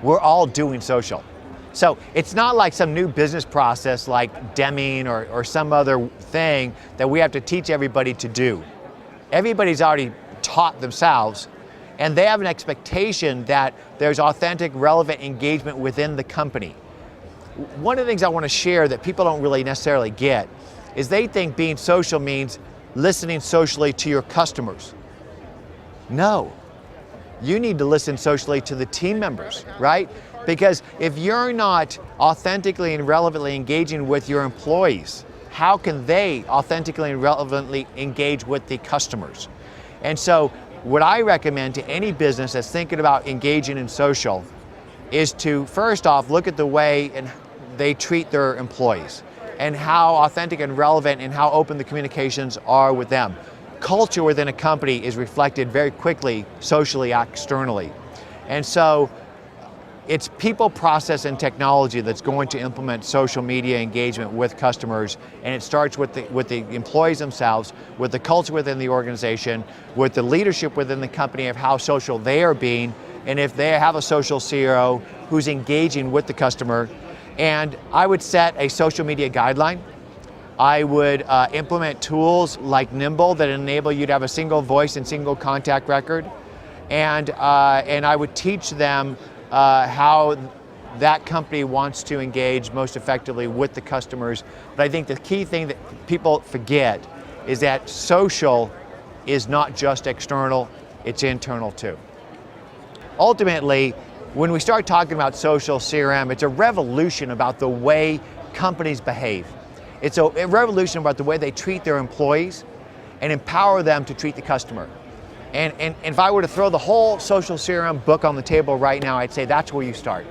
we're all doing social. So it's not like some new business process like Deming or some other thing that we have to teach everybody to do. Everybody's already taught themselves, and they have an expectation that there's authentic, relevant engagement within the company. One of the things I want to share that people don't really necessarily get is they think being social means listening socially to your customers. No, you need to listen socially to the team members, right? Because if you're not authentically and relevantly engaging with your employees, how can they authentically and relevantly engage with the customers? And so what I recommend to any business that's thinking about engaging in social is to first off look at the way and they treat their employees and how authentic and relevant and how open the communications are with them. Culture within a company is reflected very quickly socially, externally. And so it's people, process, and technology that's going to implement social media engagement with customers, and it starts with the employees themselves, with the culture within the organization, with the leadership within the company of how social they are being, and if they have a social CRO who's engaging with the customer. And I would set a social media guideline. I would implement tools like Nimble that enable you to have a single voice and single contact record, and I would teach them how that company wants to engage most effectively with the customers. But I think the key thing that people forget is that social is not just external, it's internal too. Ultimately, when we start talking about social CRM, it's a revolution about the way companies behave. It's a revolution about the way they treat their employees and empower them to treat the customer. And if I were to throw the whole social CRM book on the table right now, I'd say that's where you start.